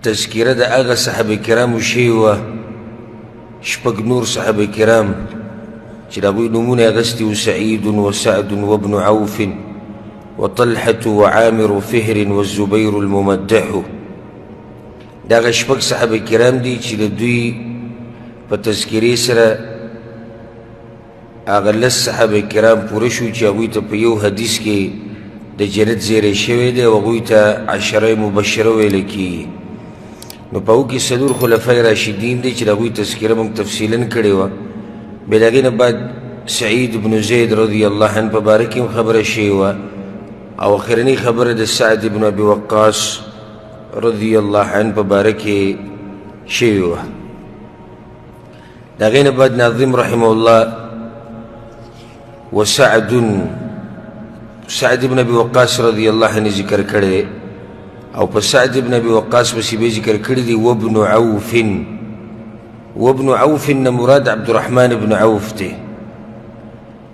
تذکره د هغه صحابه کرامو شوې وه شپږ نور صحابه کرام چې د هغوی نومونه یې اخیستي وو سعید وسعد وابن عوف وطلحة وعامر فهر والزبير الممدح دا هغه شپږ صحابه کرام دي چې د دوی په تذکرې سره هغه لس صحابه کرام پوره شو چې هغوی ته په یو حدیث کې د جنت زیری شوی دی او هغوی ته عشره مبشره ویل کېږي نو په هغو کې څلور خلفای راشدین دي چې د هغوی تذکره موږ تفصیلا کړې وه بیا د هغې نه بعد سعید بن زید رضی الله عنه په باره کې هم خبره شوې وه او اخرنی خبره د سعد بن ابي وقاص رضی الله عنه په باره کې شوې وه د هغې نه بعد ناظم رحمه الله وسعد بن ابي وقاص رضی الله عنه ذکر کړی او په سعد بن ابي وقاص پسې به ذکر کړی دی وابن عوف نه مراد عبدالرحمن بن عوف دی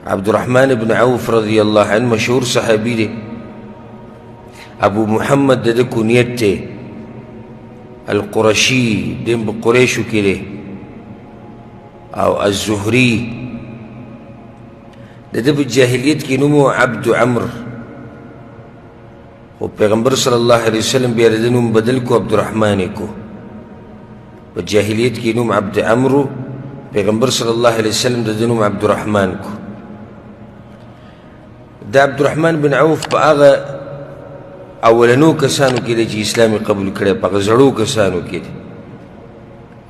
عبدالرحمن بن عوف رضی الله عنه مشهور صحابي دی ابو محمد د ده کنیت دی القرشي دیم په قریشو کې دی او الزهري د ده په جاهلیت کې نوم و عبد عمرو خو پیغمبر صلی الله علیه وسلم بیا د ده نوم بدل کو عبدالرحمن یې کو په جاهلیت کې نوم عبد عمرو پیغمبر صلی الله علیه وسلم د ده نوم عبدالرحمن کو دا عبدالرحمن بن عوف په هغه اولنو کسانو کې دی چې اسلام یې قبول کړی په هغه زړو کسانو کې دی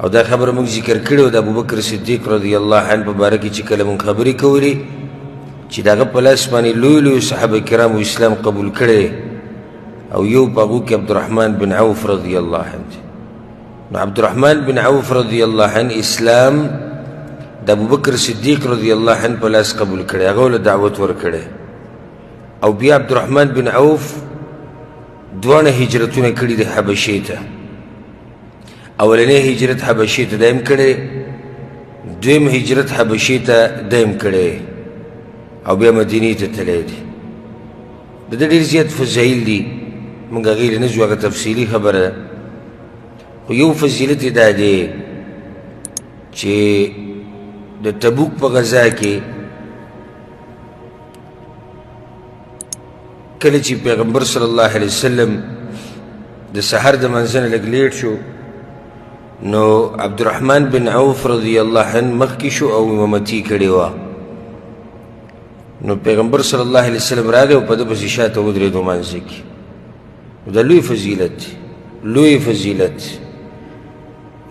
او دا خبره موږ ذکر کړې وه د ابوبکر صدیق رضی الله عنه په باره کې چې کله موږ خبرې کولې چې د هغه په لاس باندې لوی لوی صحابه کرامو اسلام قبول کړی او یو په هغو کې عبدالرحمن بن عوف رضی الله عنه نو عبدالرحمن بن عوف رضی الله عنه اسلام د ابوبکر صدیق رضی الله عنه په لاس قبول کړی هغه له دعوت ورکړی او بیا عبدالرحمن بن عوف دوانه هجرتونه کړي دي حبشې ته اولنی هجرت حبشې ته دایم کړی دویم هجرت حبشې ته دایم کړی او بیا مدینې ته تللی دی د ده ډېر زیات فضایل دي موږ هغې له نه ځو هغه تفصیلي خبره ده خو یو فضیلت یې دا دی چې د تبوک په غزا کې کله چې پیغمبر صلی الله علیه وسلم د سحر د منځه نه لږ لیټ شو نو عبدالرحمن بن عوف رضی الله عنه مخکې شو او امامتي کړې وه نو پیغمبر صلی الله علیه وسلم راغی او په ده پسې شاته ودرېدو منځه کې دا لوی فضیلت دی لوی فضیلت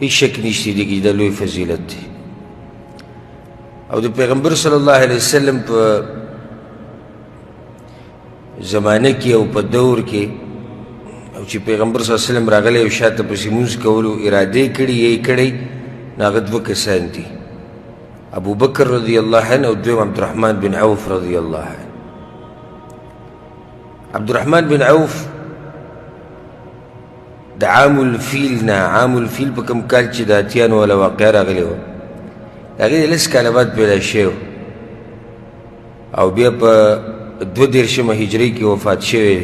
هیڅ شک نشته دی کې دا لوی فضیلت دی او د پیغمبر صلی الله علیه وسلم په زمانه کې او په دور کې او چې پیغمبر صلی الله علیه وسلم راغلی او شاته پسې لمونځ کولو ارادې کړي یې کړی نو هغه دوه کسان دي ابو بکر رضی الله عنه او دویم عبدالرحمن بن عوف رضی الله عنه عبدالرحمن بن عوف د عام الفیل نه عام الفیل په کوم کال چې د اتیانو والا واقعه راغلې وه د هغې د لس کاله بعد پیدا شوی او بیا په 32 هجري کې وفات شوی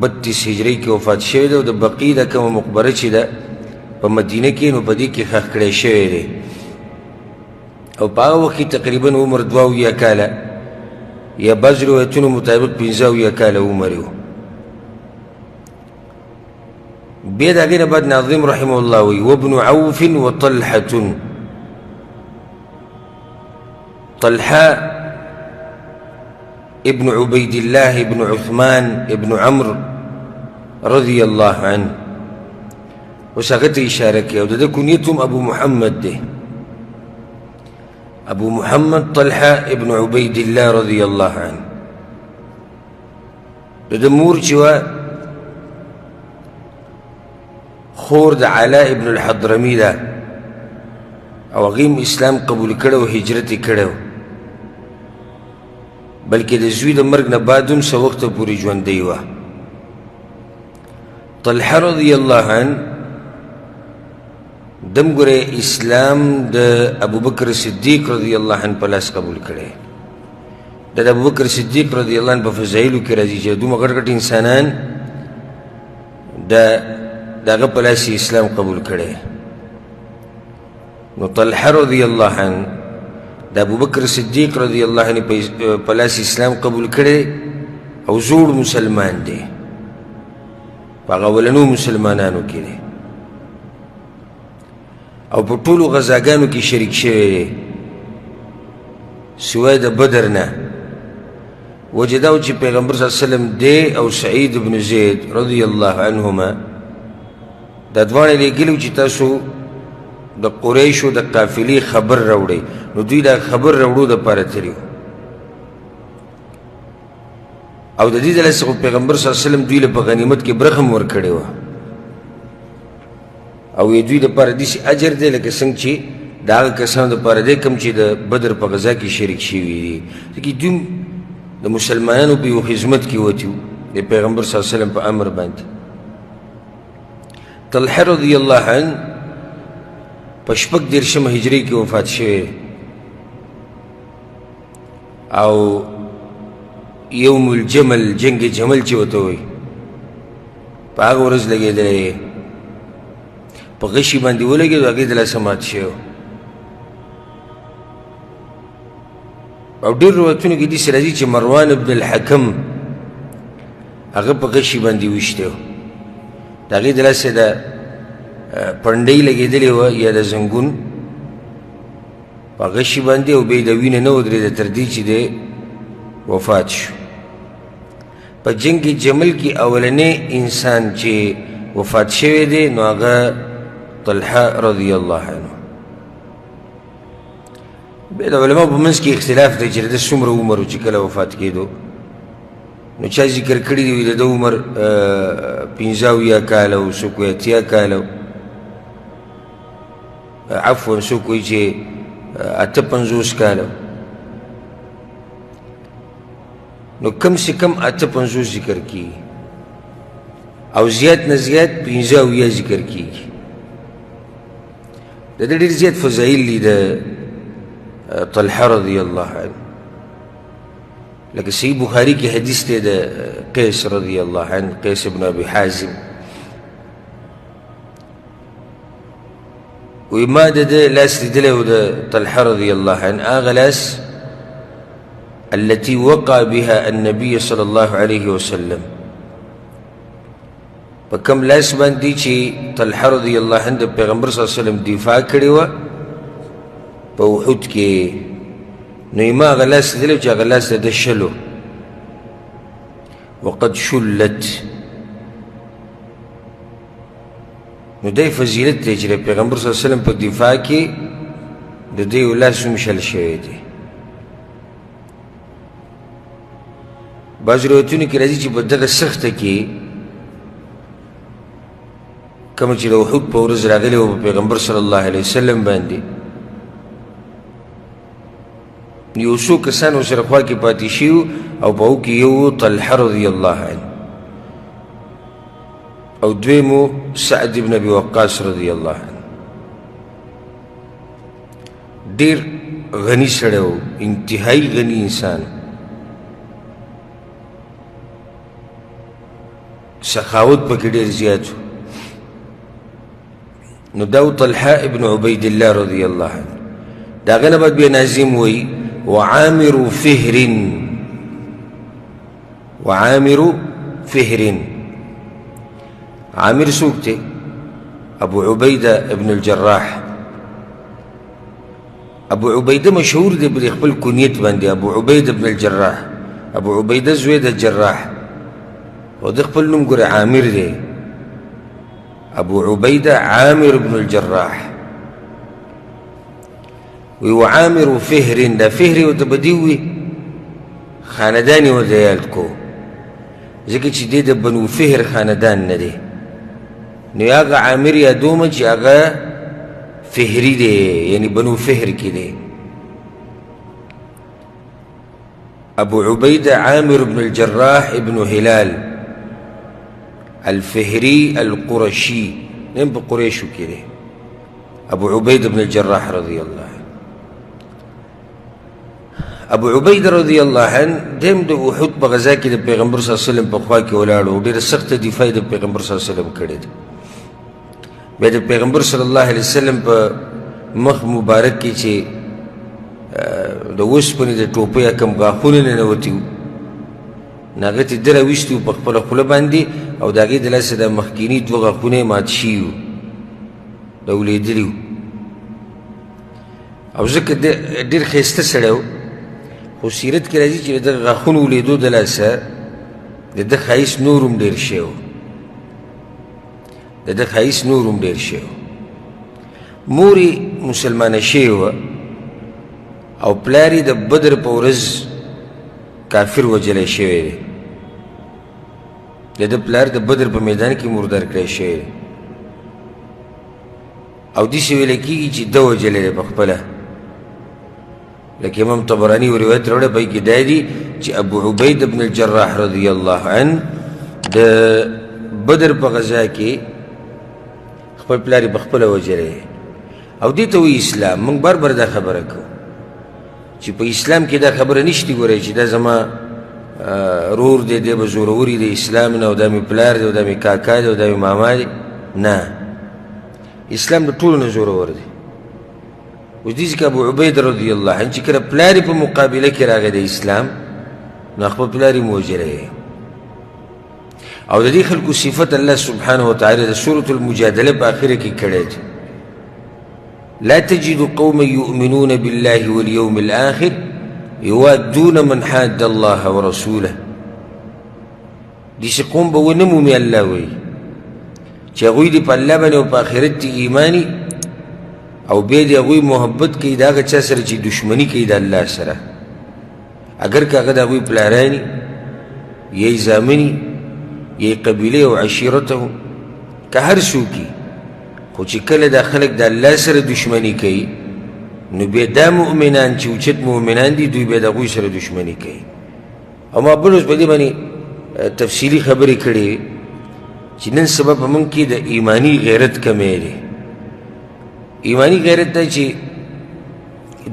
32 هجري کې وفات شوی دی او د بقي د کومه مقبره چې ده په مدینه کې نو په دې کې ښخ کړی شوی دی او په هغه وخت کې تقریبا عمر 72 کاله یا بعض روایتونو مطابق 75 کاله عمر و بیا د هغې نه بعد ناظم رحمه الله وی وابن عوف وطلحة طلحه ابن عبيد الله ابن عثمان ابن عمرو رضي الله عنه وساقط اشاره کوي او د ده کنیت هم ابو محمد دی ابو محمد طلحه ابن عبيد الله رضي الله عنه د ده مور چې وه خور د علاء ابن الحضرمي ده او هغې هم اسلام قبول کړی او هجرت یې کړی بلکې د زوی د مرګ نه بعد هم څه وخته پورې ژوندی وه طلحه رضی الله عنه دم ګوره اسلام د ابوبکر صدیق رضی الله عنه په لاس قبول کړی د ابوبکر صدیق رضی الله عنه په فضایلو کې راځي چې دومره غټ غټ انسانان د د هغه په لاس اسلام قبول کړی. نو طلحه رضی الله عنه د ابوبکر صدیق رضی الله عنه په لاس اسلام قبول کړی او زوړ مسلمان دی، په هغه اولنو مسلمانانو کې دی او په ټولو غزاګانو کې شریک شوی دی سوای د بدر نه. وجه دا و چې پیغمبر صلی الله علیه وسلم دی او سعید بن زید رضی الله عنهما دا دواړه لېږلي چې تاسو د قریشو د قافلې خبر راوړئ. نو دوی دا خبر راوړو دپاره تللي وو او د دې د لاسه خو پیغمبر صلی الله علیه وسلم دوی له په غنیمت کې برخه هم ورکړې وه او یې دوی دپاره داسې اجر دی لکه څنګه چې د هغه کسانو دپاره دی کوم چې د بدر په غذا کې شریک شوي دي. ځکه دوی د مسلمانانو په یو خدمت کې وتي وو د پیغمبر صلی الله علیه وسلم په امر باندې. طلحه رضی الله عنه په 14 هجري کې وفات شوی او یوم الجمل جنگ جمل چې ورته وایي په هغه ورځ لګېدلی په غشي باندې ولګېد، هغې د لاسه مات شوی او ډېر روایتونو کې داسې راځي چې مروان ابن الحکم هغه په غشي باندې ویشتی و، د هغې د لاسه د پنډۍ لګېدلې وه یا د زنګون په غشي باندې او بیا یې د وینه نه ودرېده تر دې چې دی وفات شو. په جنگ جمل کې اولنی انسان چې وفات شوی دی نو هغه طلحه رضی الله عنه. بیا د علماء په منځ کې اختلاف دی چې د څومره عمر و چې کله وفات کېدو. نو چا ذکر کړي دی د ده عمر 15 کاله و، څوک وایي 80 کاله و، عفوا څوک وایي چې 58 کاله. نو کم سے کم 58 ذکر کیږي او زیات نه زیات 15 ذکر کیږي. د دې ډېر زیات فضایل دي د طلحه رضی الله عنه. لکه صحیح بخاري کې حدیث دی د قیس رضی الله عنه، قیس ابن ابي حازم وایي ما د ده لاس لیدلی و د طلحه رضی الله عنه، هغه لاس التي وقع بها النبي صلى الله عليه وسلم، په کوم لاس باندې چې طلحه رضی الله عنه د پیغمبر صلی الله علیه وسلم دفاع کړې وه په احد کې. نو یې ما هغه لاس لیدلی چې هغه لاس د ده شلو وقد شلت. نو دی فضیلت دی چې د پیغمبر صلی الله علیه وسلم په دفاع کې د ده یو لاس هم شل شوی دی. بعض روایتونو کې راځي چې په دغه سخته کې کومه چې د احد په ورځ راغلې وه په پیغمبر صلی الله علیه وسلم باندې، یو څو کسان ورسره خوا کې پاتې شوي او په هغو کې یو طلحه رضی الله عنه او دویمو سعد بن ابي وقاص رضی الله عنه. ډېر غني سړی و، انتهایی غني انسان، سخاوت پکې ډېر زیات و. نو دا طلحه ابن عبید الله رضی الله عنه. د هغه نه بعد بیا ناظم وایي وعامر فهر، وعامر فهر. عامر څوک دی؟ ابو عبیده ابن الجراح. ابو عبیده مشهور دی په خپل کنیت باندې ابو عبیده ابن الجراح، ابو عبیده زوی د جراح او د خپل نوم ګوره عامر دی، ابو عبیده عامر ابن الجراح. وی وعامر فهر، دا فهر ورته بدي وي خاندان یې ورته یاد کو ځکه چې دی د بنو فهر خاندان نه دی. نو هغه عامر یادومه چې هغه فهري دی، یعنی بنو فهر کې دی. ابو عبیده عامر ابن الجراح ابن هلال الفهري القرشي، نیم په قریشو کې دی ابو عبیده ابن الجراح رضی الله عنه. ابو عبیده رضی الله عنه دیم د احد په غزا کې د پیغمبر صلی الله علیه وسلم په خوا کې ولاړ و، ډېره سخته دفاع د پیغمبر صلی الله علیه وسلم کړې ده. بیا د پیغمبر صلی الله علیه وسلم په مخ مبارک کې چې د اوسپنې د ټوپۍ کم غاښونه ننوتي وو نو هغه ترې ده راویستي وو په خپله خوله باندې او د هغې د لاسه د مخکیني دوه غاښونه یې مات شوي وو دا ولوېدلي وو او ځکه ډېر ښایسته سړی و خو سیرت کې راځي چې د دغه غاښونو ولېدو د لاسه د ده ښایست نور هم ډېر شوی و د ده ښایست نور هم ډېر شوی و مور یې مسلمانه شوې وه او پلار یې د بدر په ورځ کافر وجلی شوی دی د ده پلار د بدر په میدان کې مردار کړی شوی دی او داسې ویلی کېږي چې ده وجلی دی په خپله لکه امام طبراني و روایت راوړی په کې دا دي چې ابو عبید بن الجراح رضی الله عنه د بدر په غزا کې خپل پلار یې په خپله وجلی او دې ته وایي اسلام موږ بار بار دا خبره کوو چې په اسلام کې دا خبره نشته ګورئ چې دا زما رور دی دی به زوروري د اسلام نه او دا مې پلار دی او دا مې کاکا دی او دا مې ماما دی نه اسلام د ټولو نه زورور دی اوس دې ځکه ابو عبید رضی الله عنه چې کله پلار یې په مقابله کې راغی د اسلام نو خپل پلار یې موجلی او د دې خلکو صفت الله سبحانه وتعالی د سورة المجادله په آخره کې کړی دی لا تجد قوما يؤمنون بالله واليوم الآخر يوادون من حاد الله ورسوله داسې قوم به ونه مومي الله وایي چې هغوی دې په الله باندې او په آخرت کې ایماني او بیا دې هغوی محبت کوي د هغه چا سره چې دشمني کوي د الله سره اگر که هغه د هغوی پلارانی یا یې زامني یا یې قبیلې او عشیرته که هر څوک خو چې کله دا خلک د الله سره دشمني کوي نو بیا دا مؤمنان چې اوچت مؤمنان دي دوی بیا د هغوی سره دشمني کوي او ما بل اوس په دې باندې تفصیلي خبرې کړې چې نن سبا په موږ کې د ایماني غیرت کمی دی ایماني غیرت دا چې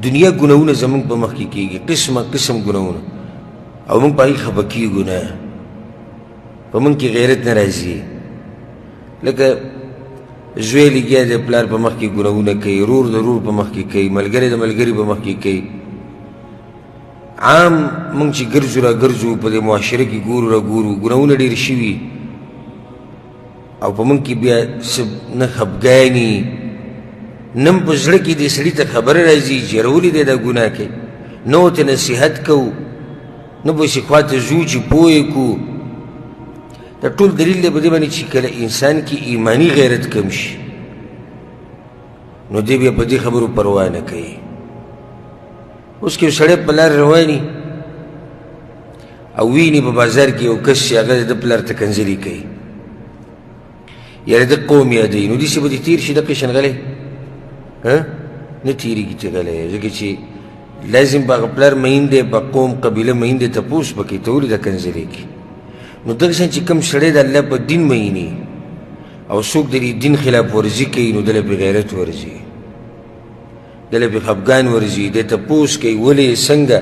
دنیا ګناهونه زموږ په مخ کې کېږي قسمه قسم ګناهونه او موږ په هغې خفه کېږو نه په موږ کې غیرت نه راځي لکه زوی لګیا دی پلار په مخ کې ګناهونه کوي رور د رور په مخ کې کوي ملګری د ملګري په مخ کې کوي عام موږ چې ګرځو را ګرځو په دې معاشره کې ګورو را ګورو ګناهونه ډېر شوي او په موږ کې بیا نه خفګاني نم په زړه کې دې سړي ته خبره راځي چې ولې دی دا ګناه کوي نه ورته نصیحت کوو نه به شي خوا ته ځو چې پوه یې کړو دا ټول دلیل دی په دې باندې چې کله انسان کې ایماني غیرت کم شي نو دی بیا په دې خبرو پروا نه کوي اوس که یو سړی په لار رواني او ویني په بازار کې یو کس چې هغه د پلار ته کنځلي کوي یا د قوم یادوي نو داسې به دې تېر شي دقې شنغلی نه تېرېږي چې غلی ځکه چې لازم به هغه پلار مین دی په قوم قبیله مین دی تپوس به کوي ته ولې دا کنځلې کوي نو دغه شان چې کوم سړی د الله په دین میني او څوک د دې دین خلاف ورزي کوي نو دله پې غیرت ورځي دله پې خفګان ورځي دی تپوس کوي ولې څنګه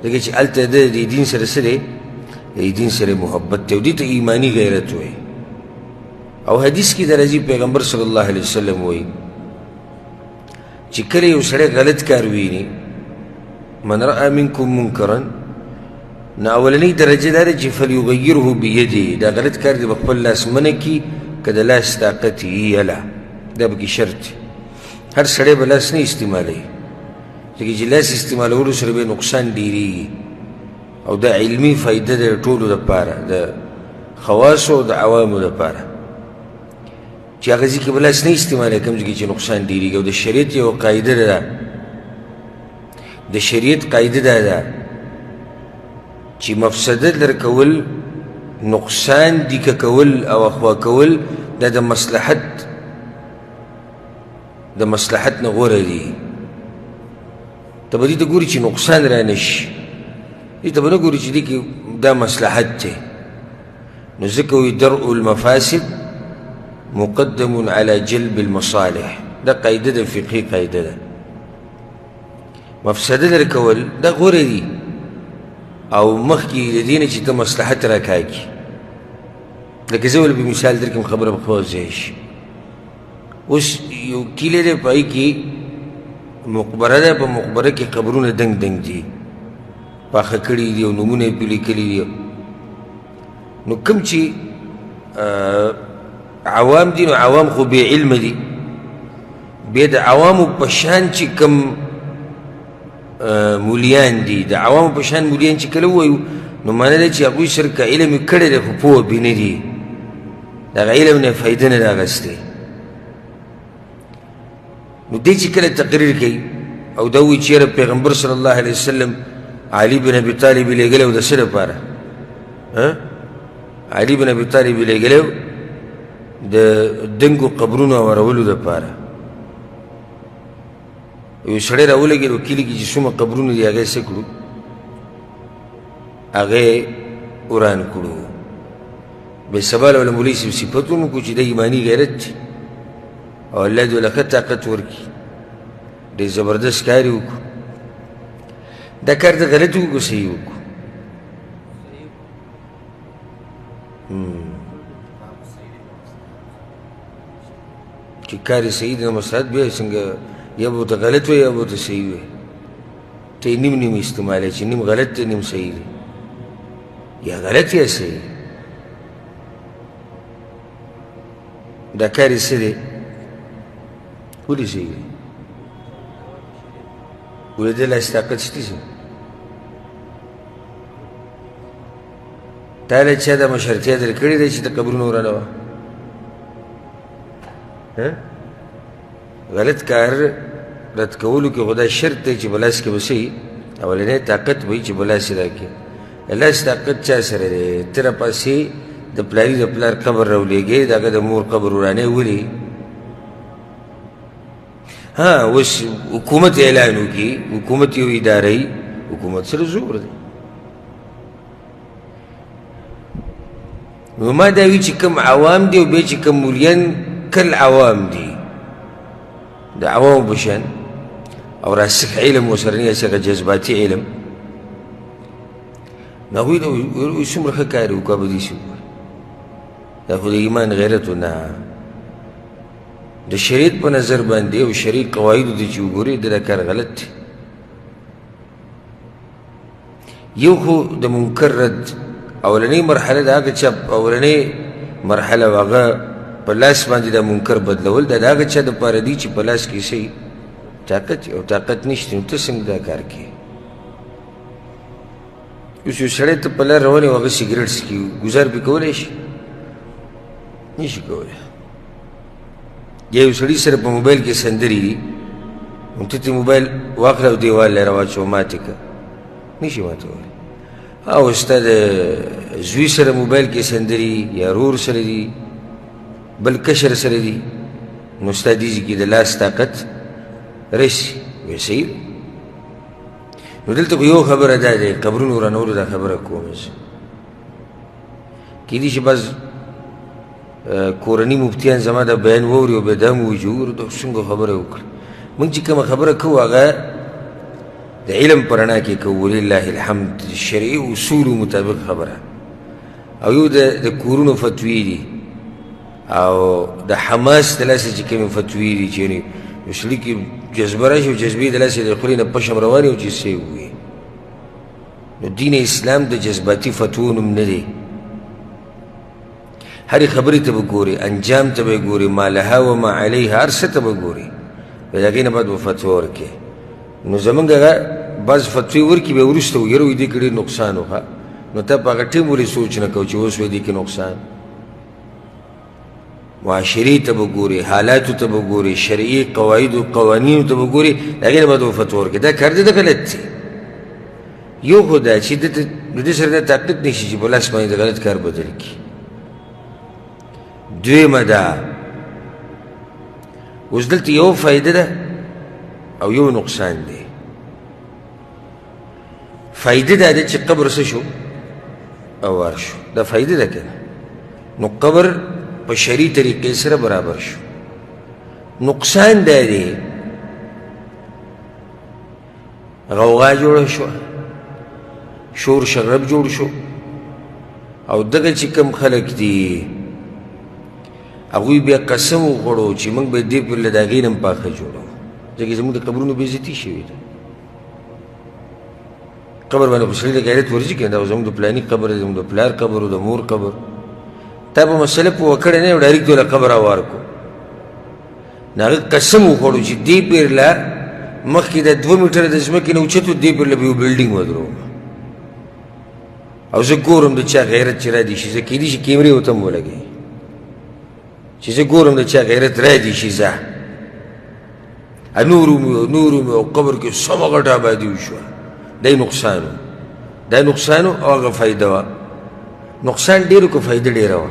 ځکه چې هلته د دې دین سره څه دی د دې دین سره محبت دی او دې ته ایماني غیرت وایي او حدیث کې د راځي پیغمبر صلی الله علیه وسلم وایي چې کله یو سړی غلط کار ویني من رأى منکم منکرا نو اولنۍ درجه دا ده چې فلیغیره بیده دا غلط کار دی به خپل لاس منع کي که د لاس طاقت یي یله دا پکې شرط هر سړی به لاس نه استعمالوي ځکه چې لاس استعمالولو سره به نقصان ډېرېږي او دا علمي فایده ده ټولو دپاره د خواصو او د عوامو دپاره چې هغه ځای کې به لاس نه استعمالوي کوم ځای کې چې نقصان ډېرېږي او د شریعت یو قاعده ده د شریعت قاعده دا ده چې مفسده لرکول نقصان دیکه کول او اخوا کول دا د مصلحت نه غوره دي ته به دې ته ګوري چې نقصان را نه شي دې ته به نه ګوري چې دې کې دا مصلحت دی نو ځکه وایي درء المفاسد مقدم على جلب المصالح دا قاعده ده فقهي قاعده ده مفسده لرکول دا غوره دي او مخکې د دې نه چې ته مصلحت راکاږي لکه زه ول به مثال درکړم خبره به خو ځای شي اوس یو کلی دی په هغې کې مقبره ده، په مقبره کې قبرونه دنګ دنګ دي، پاخه کړي دي او نومونه یې پرې لیکلي دي. نو کوم چې عوام دي، نو عوام خو بې علمه دي، بیا د عوامو په شان چې کوم مولیان دي، د عوامو په شان مولیان چې کله ووایو نو معنی ده چې هغوی سره که علم یې کړی دی خو پوه بې نه دي، د هغه علم نه یې فایده نه ده اخیستې. نو دی چې کله تقریر کوي او دا وایي چې یاره پیغمبر صلی الله علیه وسلم علي بن ابي طالب یې لېږلی و د څه دپاره؟ علي بن ابي طالب یې لېږلی و د دنګو قبرونو اورولو دپاره. یو سړی راولګېد و کلي کې چې څومره قبرونه دي هغه یې څه کړو؟ هغه یې وران کړو. بې سباله ولا مولوي صاحب صفت ونکړو چې د ایماني غیرت دی او الله دې وله ښه طاقت ورکړي، ډېر زبردست کار یې وکړو. دا کار د غلط وکړو صحیح وکړو؟ چې کار یې صحیح دی نو مصلحت بیا څنګه یا به ورته غلط وی یا به ورته صحیح وی، ته یې نیم نیم استعمالوي چې نیم غلط دی نیم صحیح دی، یا غلط یا صحیح. دا کار یې څه دی؟ ولې صحیح دی؟ ولې دې لاس طاقت شته چې تا له چا دا مشرتیا در کړې دی چې د قبرونو ورانوه؟ غلط کار رد کولو کې خو دا شرط دی چې په لاس کې به څه وي؟ اولنی طاقت به وي چې په لاس یې راکړي. لاس طاقت چا سره دی؟ ته راپاسې د پلاري د پلار قبر راولېږې، د هغه د مور قبر ورانې ولې؟ اوس حکومت اعلان وکړي، حکومت یو اداره وي، حکومت سره زور دی. نو ما دا وي چې کوم عوام دي او بیا چې کوم مولیان کل عوام دي، د عوامو په شان او راسخ علم ورسره نه هسې هغه جذباتي علم، نو هغوی ته وایي څومره ښه کار یې وکړه به داسې وکړي. دا خو د ایمان غیرت و نه، د شریعت په نظر باندې او شرعي قواعدو ته چې وګورې دا کار غلط دی. یو خو د منکر رد اولنۍ مرحله د هغه چا اولنۍ مرحله و هغه په لاس باندې د منکر بدلول، دا د هغه چا دپاره دي چې په لاس کې څه طاقت او طاقت نشته. نو ته څنګه دا کار کوې؟ اوس یو سړی ته په لار روان یې او هغه سګرېټ څکي، ګزار پرې کولی شي؟ نشي کولی. یا یو سړي سره په موبایل کې سندرې دي، نو ته ترې موبایل واخله او دیوال له راواچوه ماتې کړه، نشي ماتولی. او ستا د زوی سره موبایل کې سندرې یا رور سره دي، بل کشر سره دي، نو ستا دې ځای کې د لاس طاقت راشي، وایي صحیح دی. نو دلته خو یو خبره دا دی، قبرونو ورانولو دا خبره کوم زه. کیدای شي بعض کورني مفتیان زما دا بیان واوري او بیا دا مو وایي چې وګوره دا څنګه خبره وکړه. موږ چې کومه خبره کوو هغه د علم په رڼا کې کوو، ولله الحمد، د شرعي اصولو مطابق خبره. او یو د کورونو فتوی دي او د حماس د لاسه چې کومې فتوی دي چې یعنې یو سړي کې جذبه راشي او جذبې د لاسه د خولې نه پشم روانې او چې څه یې ووایي. نو دین اسلام د جذباتي فتوو نوم نه دی. هرې خبرې ته به ګورې، انجام ته به یې ګورې، ما لها و ما علیها، هر څه ته به ګورې، د هغې نه بعد به فتوا ورکړې. نو زمونږ هغه بعض فتوې ورکړي بیا وروسته وایي یاره وایي دې کې ډېر نقصان وښه، نو ته په هغه ټیم ولې سوچ نه کوو چې اوس وایي دې کې نقصان. معاشرې ته به ګورې، حالاتو ته به ګورې، شرعي قواعدو قوانینو ته به ګورې، د هغې نه بعد به فتوا ورکړې. دا کار دې د غلط دی. یو خو دا چې د دې سره دا طاقت نشي چې په لاس باندې د غلط کار بدل کړي. دویمه دا اوس دلته یو فایده ده او یو نقصان دی. فایده دا ده چې قبر څه شو؟ اوار شو، دا فایده ده که نه؟ نو قبر په شرعي طریقې سره برابر شو. نقصان دا دی غوغا جوړه شوه، شور شغب جوړ شو، او دغه چې کوم خلک دي هغوی بیا قسم وخوړو چې موږ به دې پرله د هغې نه هم پاخه جوړوو ځکه زموږ د قبرونو بېعزتي شوې ده قبر باندې خو سړي د غیرت ورځي که نه دا زموږ د پلاني قبر دی زموږ د پلار قبر د مور قبر تا په مسله پوه کړی نه یو ډایرکټ له قبر هوار کړو نو هغه قسم وخوړو چې دې پرله مخکې د 2 میټره د ځمکې نه اوچت و دې پرله به یو بلډینګ ودروم او زه ګورم د چا غیرت چې را دي شي زه کیدای شي کیمرې ورته هم ولګوي چې زه ګورم د چا غیرت را دي شي زه نور مې او قبر کې سمه غټه آبادي وشوه دی نقصان و دا نقصان او هغه فایده وه نقصان ډېر که فایده ډېره وه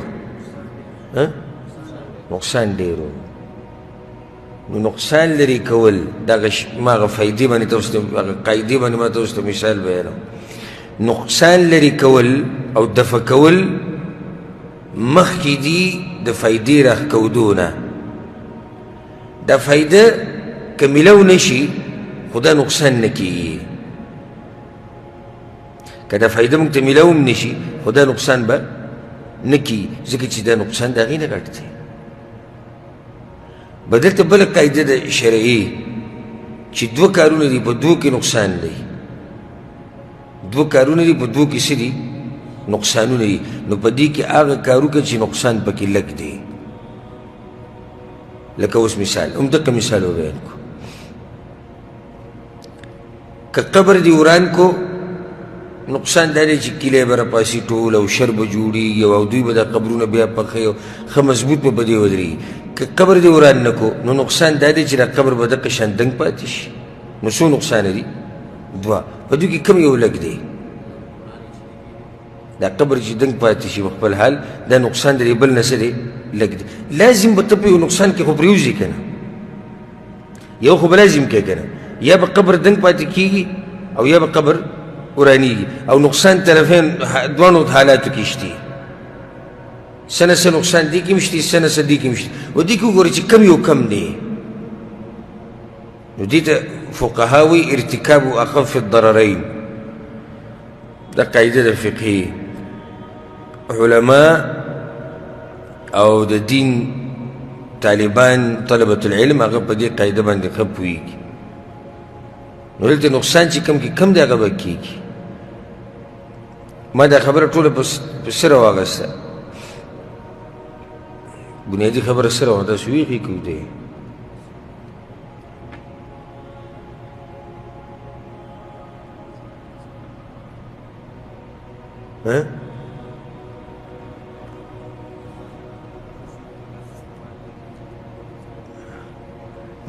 نقصان ډېر و نو نقصان لري کول دغه ما هغه فایدې باندې تاسو ته هغه قاعدې باندې ما تاسو ته مثال بیانوم نقصان لري کول او دفع کول مخکې دي د فایدې راښکودو نه دا فایده که میلو نشي خو دا نقصان نه کېږي که دا فایده موږ ته میلو هم نشي خو دا نقصان به نه کېږي ځکه چې دا نقصان د هغې نه غټ دی به دلته بله قاعده ده شرعي چې 2 کارونه دي په 2 کې نقصان دی 2 کارونه دي په 2 کې څه دي نقصانونه دي نو په دې کې هغه کارو که چې نقصان پکې لږ دی لکه اوس مثال همدغه مثال وبیان کو که قبر دی وران کو نقصان دا دی چې کیلې به راپاسي ټول او شر به جوړېږي او دوی به دا قبرونه بیا پخوي او ښه مضبوط به دې ودرېږي که قبر دی وران نه کو نو نقصان دا دی چې دا قبر به دقه شان دنګ پاتې شي نو څو نقصان دي 2 په دوی کې کم یو لږ دی دا قبر چې دنګ پاتې شي په خپل حال دا نقصان دی بل نه څه دی لږ دی لازم به ته په یو نقصان کې خو پرېوځي که نه یو خو به لازم کې که نه یا به قبر دنګ پاتې کېږي او یا به قبر ورانېږي او نقصان طرفین دواړو حالاتو کې شته څه نه څه نقصان دې کې هم شته څه نه څه دې کې هم شته و دې کې وګورئ چې کم یو کم دی نو دې ته فقها وایي ارتکاب اخف الضررین دا قاعده د فقهي علما او د دین طالبان طلبة العلم هغه په دې قاعده باندې ښه پوهېږي نو دلته نقصان چې کم کې کم دی هغه به کېږي ما دا خبره ټوله په څه راواغسته بنیادي خبره څه راوه داسې ویښې کوو دی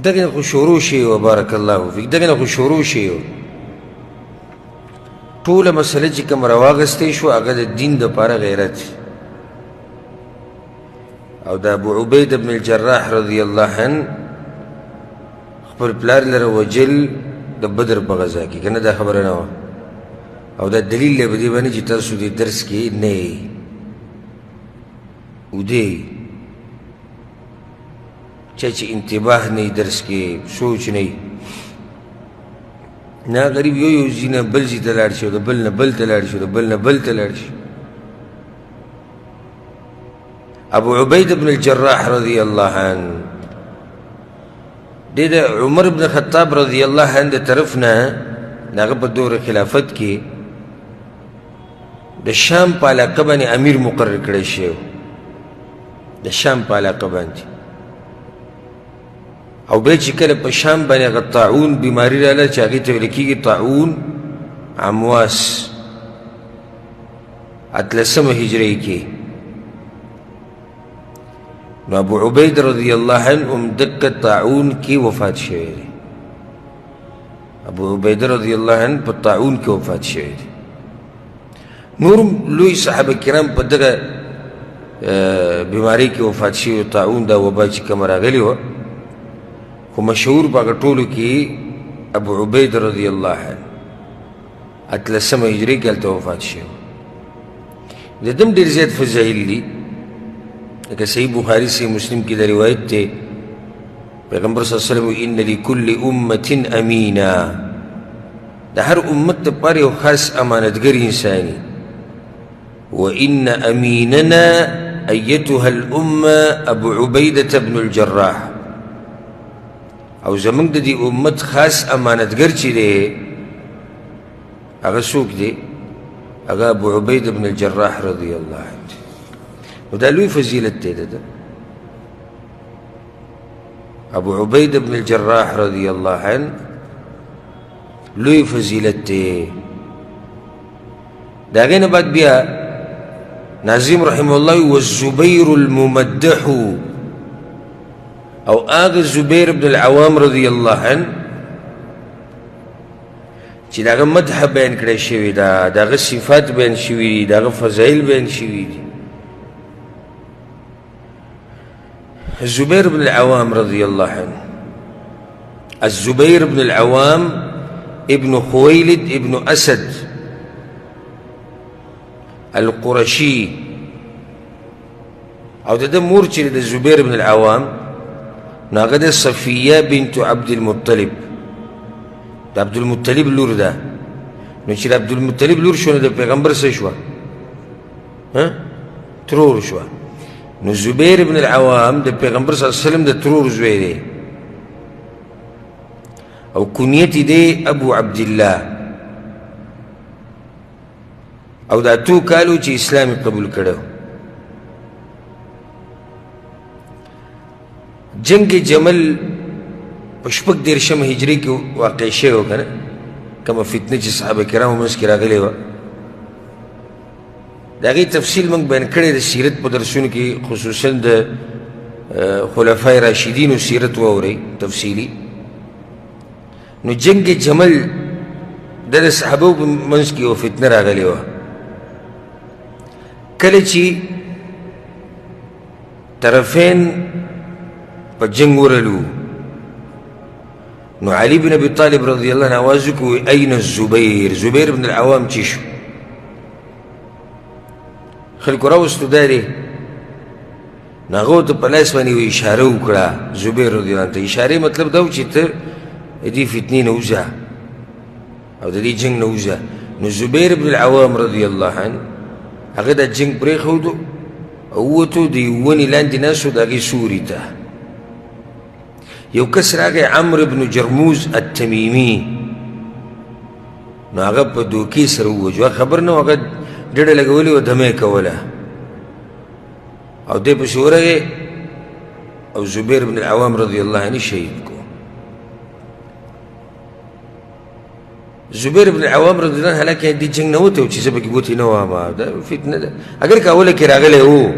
دغه نه خو شروع شي و بارک الله فیک دغه نه خو شروع شي ټوله مسله چې کوم راواغستې شو هغه د دین دپاره غیرت او د ابو عبید بن الجراح رضی الله عنه خپل پلار لره وجل د بدر په غزا کې که نه دا خبره نه وه او دا دلیل دی په دې باندې چې تاسو دې درس کې نه یې ودې چا چې انتباه نه یي درس کې سوچ نه یي نه غریب یو یو ځي نه بل ځي ته لاړ شي او د بل نه بل ته لاړ شي او د بل نه بل ته لاړ شي ابو عبید بن الجراح رضی الله عنه د عمر بن خطاب رضی الله عنه د طرف نه هغه په دور خلافت کې د شام په علاقه باندې امیر مقرر کړی شوی د شام په علاقه باندې او بیا چې کله په شام باندې هغه طاعون بیماري راغله چې هغې ته ویل کېږي طاعون عمواس 18 هجرۍ کې نو ابو عبید رضی الله عنه هم دقه طاعون کې وفات شوی دی ابو عبید رضی الله عنه په طاعون کې وفات شوی دی نورم لوی صحابه کرام په دغه بیماری کې وفات شوي طاعون دا وبا چې کومه راغلې وه خو مشهور په هغه ټولو کې ابو عبید رضی الله عنه 18 هجري کې هلته وفات شوی د دم ډېر زیات فضایل دي لکه صحیح بخاري صحیح مسلم کې دا روایت دی پیغمبر صلی الله علیه وسلم ان لكل امه امینا د هر امت دپاره یو خاص امانتګر انساني وان امیننا ایتها الامه ابو عبیدة بن الجراح، او زمونږ د دې امت خاص امانتګر چې دی هغه څوک دی؟ هغه ابو عبیدة بن الجراح رضی الله عنه. نو دا لوی فضیلت دی ده. ابو عبیدة بن الجراح رضی الله عنه لوی فضیلت دی. د هغې نه بعد بیا ناظم رحمه الله والزبیر الممدح، او هغه زبیر بن العوام رضی الله عنه چې د هغه مدح بیان کړی شوي ده، د هغه صفات بیان شوي دي، د هغه فضایل بیان شوي دي. الزبير بن العوام رضي الله عنه، الزبير بن العوام ابن خويلد ابن أسد القرشي، او د مور چې د زبير بن العوام نو هغه د صفیه بنت عبد المطلب، د عبد المطلب لور ده. نو چې د عبد المطلب لور شو نو د پیغمبر څه شوه؟ ترور شوه. نو زبیر بن العوام د پیغمبر صلی الله علیه وسلم د ترور زوی دی، او کنیت دی ابو عبدالله، او دا تو کالو چې اسلام قبول کړو. جنگ جمل په شپږ دېرشم هجري کې واقع شوی و که نه، کومه فتنه چې صحابه کرامو منځ کې راغلې وه، د هغې تفصیل موږ بیان کړی د سیرت په درسونو کې، خصوصا د خلفای راشدینو سیرت واورئ تفصیلي. نو جنگ جمل د صحابو په منځ کې یوه فتنه راغلې وه. کله چې طرفین په جنگ ورلو نو علي بن ابي طالب رضی الله عنه آواز وکړو اين الزبير، زبیر بن العوام چې شو؟ خلکو راوستو دا دی. نو هغه ورته په لاس باندې یوه اشاره وکړه زبیر رضی الله عنه ته. اشارې مطلب دا و چې ته د دې فتنې نه وځه او د دې جنګ نه وځه. نو زبیر بن العوام رضی الله عنه هغه دا جنګ پرېښودو او ووتو د یوې ونې لاندې ناست و د هغې سوري ته. یو کس راغی عمرو بن جرموز التمیمي، نو هغه په دوکې سره ووجو، خبر نه و، هغه ډډه لګولې وه، دمه یې کوله، او دی پسې ورغی او زبیر بن العوام رضی الله عنه شهید کو. زبیر بن العوام رضی الله عنه حالانکه دې جنګ نه وتی و چې زه پکې ګوتې نه وهم، دا فتنه ده. اگر که اوله کې راغلی و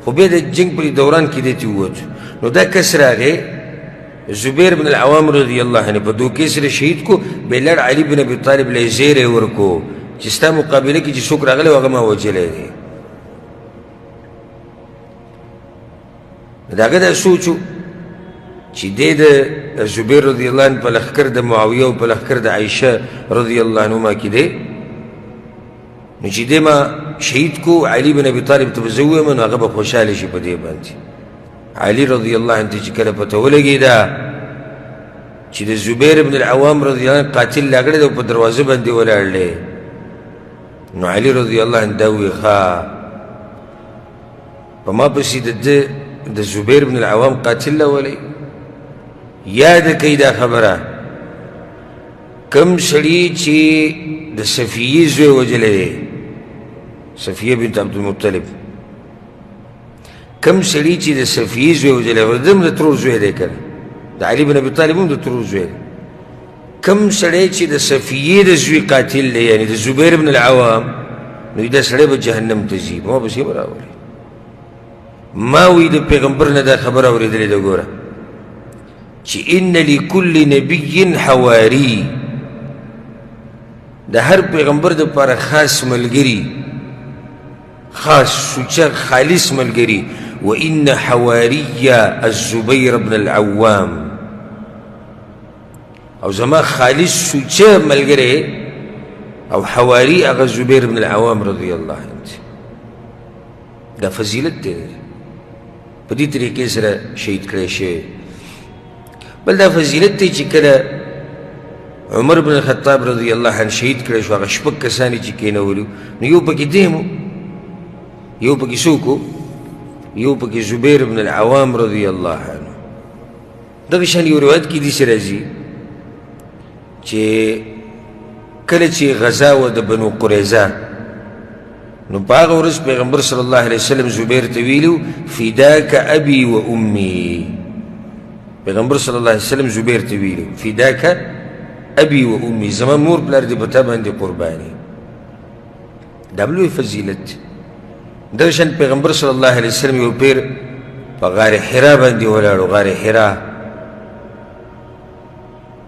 خو بیا د جنګ په دوران کې دی ته ووتو. نو دا کس راغی زبیر بن العوام رضی الله عنه په دوکې سره شهید کو. بیا لړ علي بن ابي طالب له یې زیری ورکو چې ستا مقابله کې چې څوک راغلی و هغه ما وجلی دی. د هغه دا سوچ و چې دی د زبیر رضی الله عنه په لښکر د معاویه او په لښکر د عایشه رضی الله عنهما کې دی. نو چې دی ما شهید کو علي بن ابي طالب ته به زه ووایم نو هغه به خوشحاله شي په دې باندې. علي رضی الله عنه ته چې کله پته ولګېده چې د زبیر بن العوام رضی الله عنه قاتل راغلی دی او په دروازه باندې ولاړ دی، نو علي رضی الله عنه دا وویل ښه په ما پسې د زبیر بن العوام قاتل راولئ. یاد کوي دا خبره، کم سړي چې د صفیې زوی وجلی دی، صفیه بنت عبدالمطلب، کم سړي چې د صفیې زوی وجلی دی، د هم د ترور زوی دی که نه، د علي بن ابي طالب هم د ترور زوی دی. کم سړی چې د صفیې د زوی قاتل دی، یعنی د زبیر بن العوام، نو دا سړی به جهنم ته ځي. ما پسې به راولي. ما وی د پیغمبر نه دا خبره اورېدلې ده ګوره چې ان لکل نبي حواري، د هر پیغمبر دپاره خاص ملګري، خاص سوچه خالص ملګري. وان حواري الزبير بن العوام، او زما خالص سوچه ملګری او حواري هغه زبیر بن العوام رضی الله عنه. دا فضیلت دی، په دې طریقې سره شهید کړی شوی. بل دا فضیلت دی چې کله عمر بن الخطاب رضی الله عنه شهید کړی شو، هغه شپږ کسان چې کېنولي، نو یو پکې دی مو، یو پکې څوک و؟ یو پکې زبیر بن العوام رضی الله عنه. دغه شان یو روایت کې داسې راځي چې کله چې غزا وه د بنو قریظه نو په هغه ورځ پیغمبر صلی الله علیه وسلم زبیر ته ویلي فداک ابي و امي. پیغمبر صلی الله علیه وسلم زبیر ته ویلي فداک ابي و امي، زما مور پلار دې په تا باندې قرباني. دا لوی فضیلت. دغه شان پیغمبر صلی الله علیه وسلم یو پیر په غار حرا باندې ولاړ، غار حرا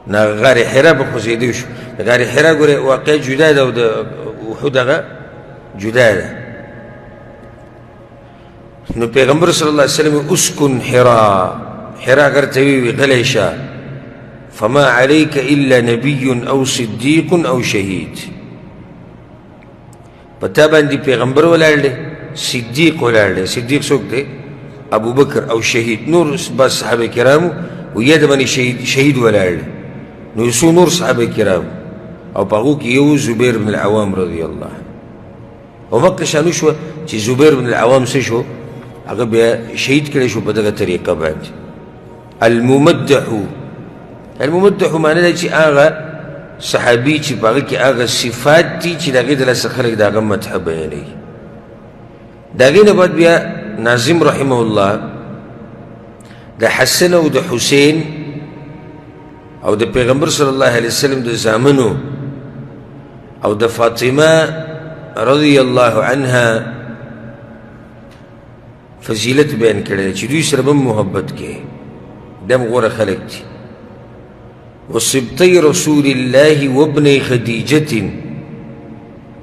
نه غار حرا په خوځېدو شو. د غار حرا ګورې واقع جدا ده او د احد هغه جدا ده. نو پیغمبر صلی الله علیه وسلم اسکن حرا، حرا غر ته وی غلی شه، فما عليك الا نبي او صديق او شهيد. پتا باندې پیغمبر ولاړ دی، صدیق ولاړ دی. صدیق څوک دی؟ ابو بکر. او شهید نور بس صحابه کرامو و ید باندې شهید ولاړ دی. نو څو نور صحابه کرام او په هغو کې یو زبیر بن العوام رضی الله عنه. او مکه شانو شوه چې زبیر بن العوام څه شو؟ هغه بیا شهید کړی شو په دغه طریقه باندې. الممدحو، الممدحو معنی ده چې هغه صحابي چې په هغه کې هغه صفات دي چې د هغې د لاسه خلک د هغه مدحه بیانوي. د هغې نه بعد بیا ناظم رحمه الله د حسن او د حسین او د پیغمبر صلی الله علیه وسلم د زامنو او د فاطمه رضی الله عنها فضیلت بیان کړی چې دوی سره به محبت کوي، دم غوره خلک دي. وصبطي رسول الله وابن خديجة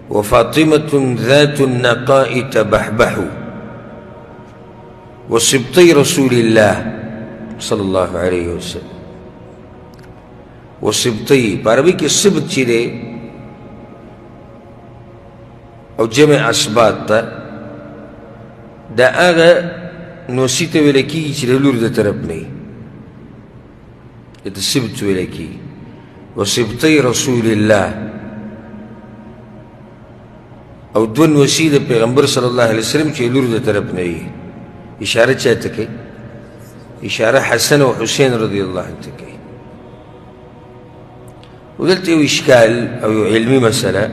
وفاطمة ذات النقاء تبحبح. وصبطي رسول الله صلى الله عليه وسلم. وصبطي بعربي کې صبط چې دی او جمع اسباط ته دا هغه نوسي ته ویل کېږي چې د لور د طرف نه وي، د صبط ویل کېږي. وصبطي رسول الله او دوه نوسي د پیغمبر صلی الله علیه وسلم چې لور د طرف نه وي. اشاره چاته کوي؟ اشاره حسن او حسین رضی الله عنه ته کوي. ودلته یو اشکال او یو علمي مسله،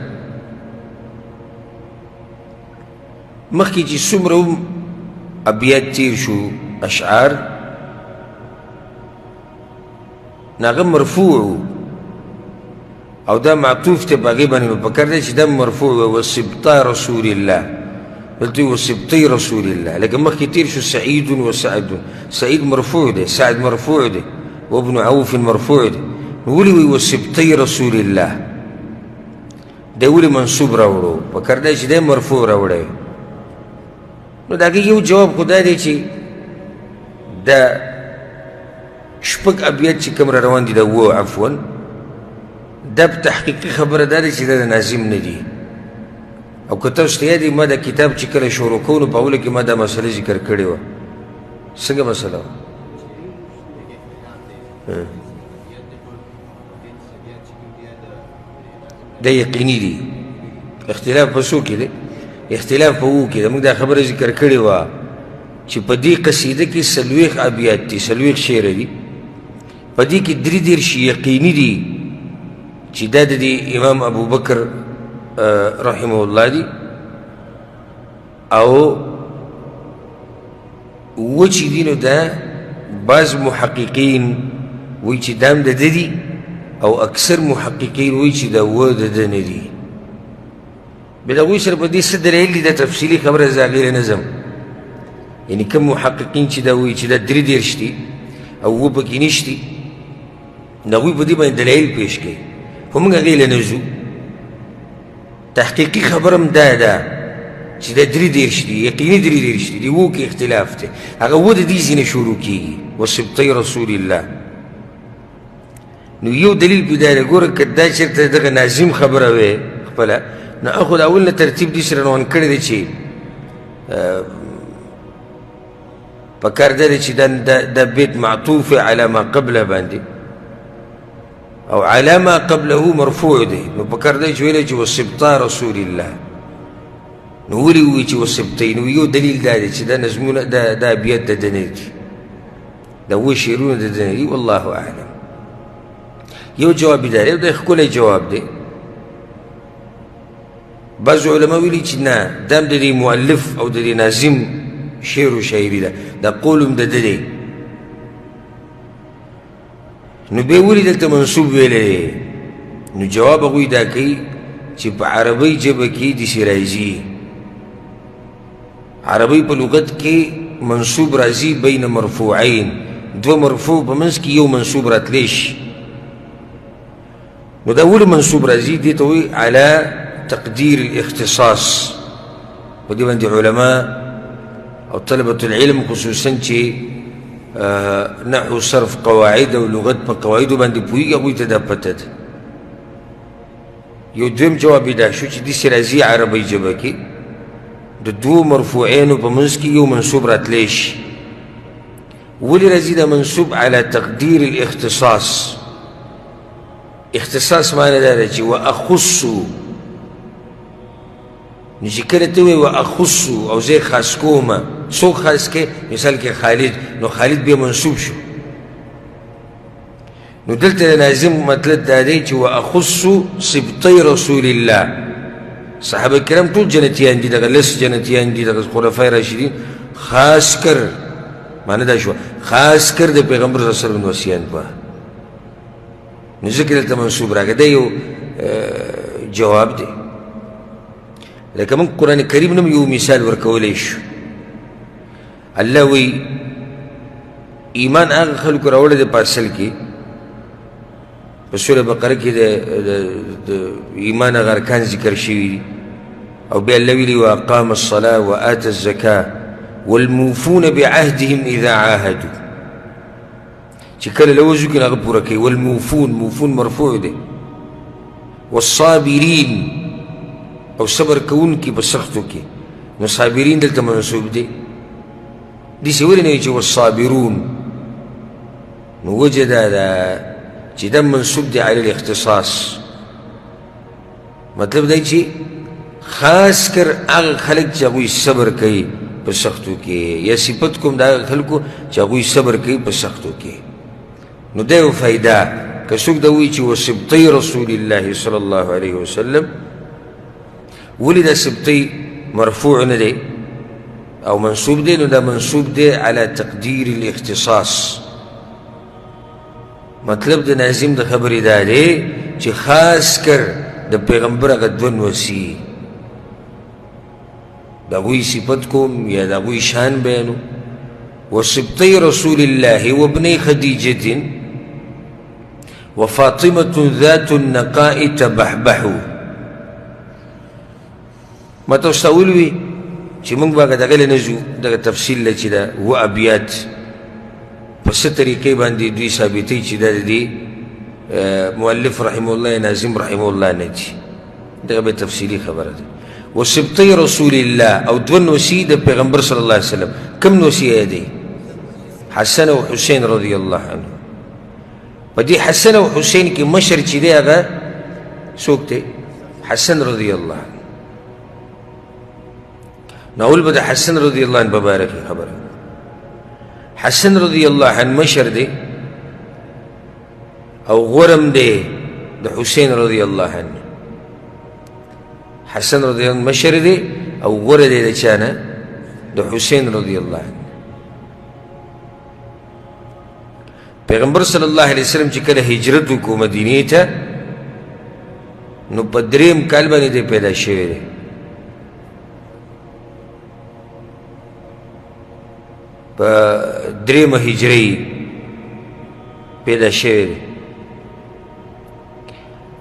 مخکې چې څومره ابیات تیر شو اشعار ناغه مرفوع او دا معطوف ته په هغې باندې په کار دی چې دا مرفوع وصبطا رسول الله، دلته وصبطي رسول الله. لکه مخکې تیر شو سعید وسعد، سعید مرفوع دی، سعد مرفوع دی، وابن عوف مرفوع دی. نو ولې وایي وصبطي رسول الله؟ دی ولې منصوب راوړو؟ په کار دی چې دی مرفوع راوړی. نو د هغې یو جواب خو دا دی چې دا شپږ ابیات چې کوم را روان دي دا اووه عفوا دا په تحقیقي خبره دا دی چې دا د ناظم نه دي. او که تاسو ته یاد وي ما دا کتاب چې کله شروع کوو نو په اوله کې ما دا مسله ذکر کړې وه. څنګه مسله وه؟ دا یقیني دي. اختلاف په څو کې دی؟ اختلاف په اوو کې ده. موږ دا خبره ذکر کړې وه چې په دې قصیده کې څلوېښت ابیات دي، څلوېښت شعره دي. په دې کې درې دېرش یقیني دي چې دا د دې امام ابو بکر رحمه الله دي، او اووه چې دي نو دا بعض محققین وایي چې دا هم د ده دي او اکثر محققین وایي چې دا اووه د ده نه دي. بیا د هغوی سره په دې څه دلیل دي؟ دا تفصیلي خبره زه هغې نه ځم. یعنې کوم محققین چې دا وایي چې دا درې دېرش دي او اووه پکې نشتي، د هغوی په دې باندې دلایل پیش کوي، خو موږ هغې له نه ځو. تحقیقي خبره هم دا ده چې دا درې دېرش دي، یقیني درې دېرش دي، د اووه کې اختلاف دی. هغه اووه د دې ځینې شروع کېږي وصبطي رسول الله. نو یو دلیل پیدا دی. ګوره که دا چېرته دغه ناظم خبره وی خپله نو اخو د اول نه ترتیب دې سره روان کړی دی چې په کار دا دی چې دا بیت معطوف علی ما قبله باندې او علی ما قبله مرفوع دی. نو په کار دی چې ویلی چې وصبطا رسول الله نو ولې ووایي چې وسبطی؟ نو یو دلیل دا دی چې دا نظمونه دا ابیات د ده نه دي، دا اووه شعرونه د ده نه دي. والله اعلم. یو جواب یې دا دی، دا ښکلی جواب دی. بعضو علما ویلي چې نه، دا هم د دې مؤلف او د دې ناظم شعر و شاعري ده، دا قول هم د ده دی. نو بیا ولې دلته منصوب ویلی؟ نو جواب هغوی دا کوي چې په عربۍ ژبه کې داسې راځي، عربۍ په لغت کې منصوب راځي بین مرفوعین، دوه مرفوع په منځ کې یو منصوب راتلی شي. نو دا ولې منصوب راځي؟ دې ته وایي علی تقدیر الاختصاص. په دې باندې علما او طلبة العلم خصوصا چې نحو صرف قواعد او لغت په قواعدو باندې پوهېږي هغوی ته دا پته ده. یو دویم جواب یې دا شو چې داسې راځي عربۍ ژبه کې د دوو مرفوعینو په منځ کې یو منصوب راتلی شي. ولې راځي دا منصوب؟ علی تقدیر الاختصاص. اختصاص معنی دا ده چې واخصو، نو چې کله ته وایې واخصو او زه خاص کومه، څوک خاص کې؟ مثال کې خالد، نو خالد بیا منصوب شو. نو دلته د ناظم مطلب دا دی چې واخصو سبطی رسول الله. صحابه کرام ټول جنتیان دي، دغه لس جنتیان دي، دغه خلفای راشدین، خاص کر معنی دا شوه خاص کر د پیغمبر صلی الله علیه وسلم وصیان په، نو ځکه دلته منصوب راغی. دا یو جواب دی. لکه موږ قرآن کریم نه یو مثال ورکولی شو. الله وی ایمان هغه خلکو راوړی دی په اصل کې، په سوره بقره کې د ایمان هغه ارکان ذکر شوي دي، او بیا الله ویلي واقام الصلاه وآت الزکاه والموفون بعهدهم اذا عاهدوا، چې کله لوځو کې هغه پوره کوي. والموفون، موفون مرفوع دی. والصابرین، او صبر کوونکي په سختو کې، نو صابرین دلته منصوب دی. داسې ولې نه وي چې والصابرون؟ نو وجه دا ده چې دا منصوب دی علی الاختصاص. مطلب دی چې خاص کر هغه خلک چې هغوی صبر کوي په سختو کې، یا صفت کوم د هغه خلکو چې هغوی صبر کوي په سختو کې. نو دا یو فایده. که څوک دا وایي چې وسبطی رسول الله صلی الله علیه وسلم، ولې دا سبطی مرفوع نه دی او منصوب دی؟ نو دا منصوب دی علی تقدیر الاختصاص. مطلب د ناظم د خبرې دا دی چې خاص کر د پیغمبر هغه دوه نوسي، د هغوی صفت کوم یا د هغوی شان بیانو. وسبطی رسول الله وابنی خدیجة وفاطمة ذات النقاء تبحبحوا. ما تاسو ته ویلي چې موږ به دغه نه ځو، دغه تفصیل له چې دا اووه ابیات په څه طریقې باندې دوی ثابتوي چې دا د دې مؤلف رحمه الله ناظم رحمه الله نه دي. دغه به تفصیلي خبره ده. وسبطی رسول الله او دوه نوسي د پیغمبر صلی الله علیه وسلم. کوم نوسي دی؟ حسن او حسین رضی الله عنه. په دې حسن او حسین کې مشر چې دی هغه څوک دی؟ حسن رضی الله عنه. نقول بدا حسن رضي الله عنه ببارك خبره. حسن رضي الله عنه مشر دي او غرم دي ده حسين رضي الله عنه. حسن رضي الله عنه مشر دي او غره دي ده چانه ده حسين رضي الله عنه. پیغمبر صلی الله علیه وسلم چې کله هجرت وکړو مدینې ته، نو په دریم کال باندې دی پیدا شوی دی. په دریمه هجري پیدا شوی دی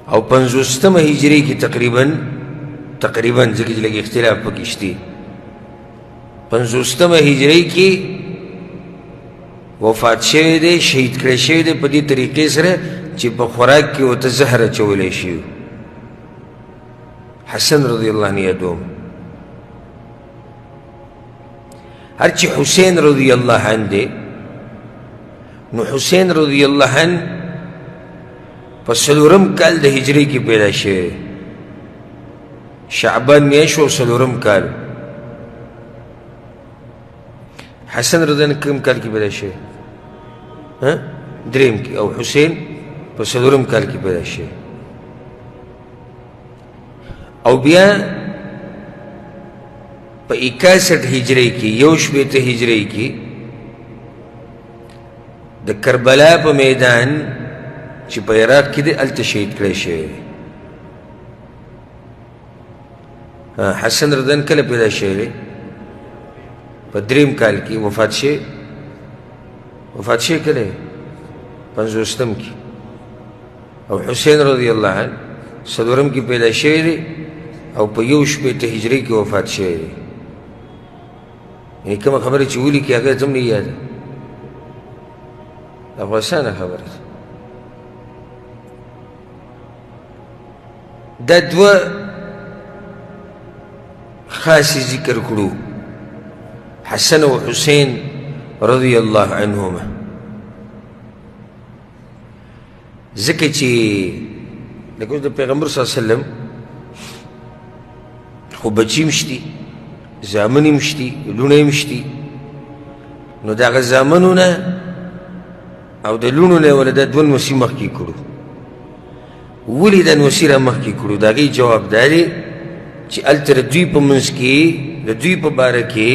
او پنځوستمه هجري کې تقریبا ځکه چې لږ اختلاف پکې شته، پنځوستمه هجري کې وفات شوی دی، شهید کړی شوی دی په دې طریقې سره چې په خوراک کې ورته زهر اچولی شوي. حسن رضی الله عنه یادوم. هر چې حسین رضی الله عنه دی، نو حسین رضی الله عنه په څلورم کال د هجري کې پیدا شوی، شعبان میاشت و څلورم کال. حسن رضی الله عنه کوم کال کې پیدا شوی؟ دریم کې. او حسین په څلورم کال کې پیدا شوی. او بیا په 61 هجری کې 61 هجری کې د کربلا په میدان چې په عراق کې دی هلته شهید کړی شوی. حسن رضی الله عنه کله پیدا شوی دی؟ په دریم کال کې وفات شوی. وفات شوی کله؟ 50م کې. او حسین رضی الله عنه څلورم کې پیدا شوی دی او په 61 هجری کې وفات شوی دی. یعنې کومه خبره چې ولي کې هغه ته هم نه یاده. د افغانستان خبره ده. دا دوه خاصې ذکر کړو، حسن او حسین رضی الله عنهما. ځکه چې لکه اوس د پیغمبر صلی الله علیه وسلم خو بچي هم شتي، زامن هم شتي، لوڼه هم شتي. نو د هغه زامنو نه او د لوڼو نه ولا دا دوه نوسي مخکې کړو. ولې دا نوسي را مخکې کړو؟ د هغې جواب دا دی چې هلته د دوی په منځ کې د دوی په باره کې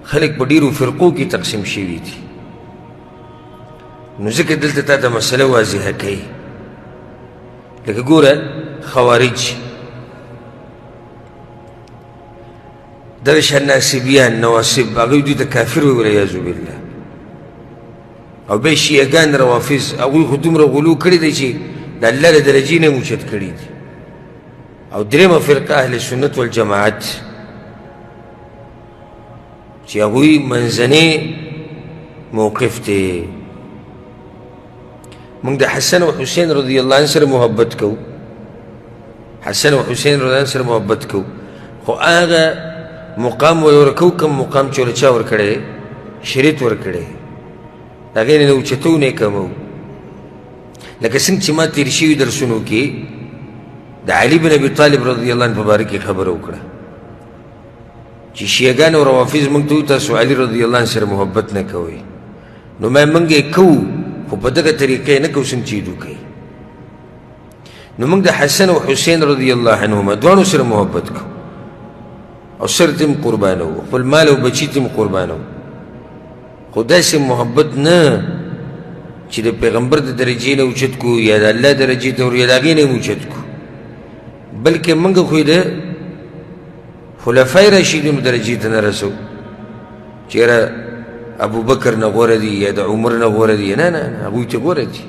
خلک په ډېرو فرقو کې تقسیم شوي دي. نو ځکه دلته تا ته مسله واضحه کوي. لکه ګوره خوارج، دغه شان ناصبیان، نواصب، هغوی دوی ته کافر وي والعیاذ بالله. او بیا شیعګان روافظ، هغوی خو دومره غلو کړي دی چې د الله له درجې نه اوچت کړي دي. او درېمه فرقه اهل سنت والجماعت چې هغوی منځنی موقف دی. موږ د حسن او حسین رضی الله عنه سره محبت کوو، حسن او حسین رضی الله عنه سره محبت کوو، خو هغه مقام ورکوو کوم مقام چې ورچا ورکړی، شریعت ورکړی، د هغې نه اوچتو نه یې کموو. لکه څنګه چې ما تېر شوي درسونو کې د علي بن ابي طالب رضی الله عنه په باره کې خبره وکړه چې شیعګان او روافظ موږ ته وایي تاسو علي رضی الله عنه سره محبت نه کوئ. نو ما موږ یې کوو خو په دغه طریقې نه کوو څنګه چې دوی کوي. نو موږ د حسن او حسین رضی الله عنهما دواړو سره محبت کوو او سر ته هم قربانوو، خپل مال او بچي ته هم قربانوو. خو داسې محبت نه چې د پیغمبر د درجې نه اوچت کو یا د الله درجې ته ور یا د هغې نه هم اوچت کو، بلکې موږ خو یې د خلفای راشدینو درجې ته نه رسو چې یاره ابوبکر نه غوره دي یا د عمر نه غوره دي. نه نه، هغوی ته غوره دي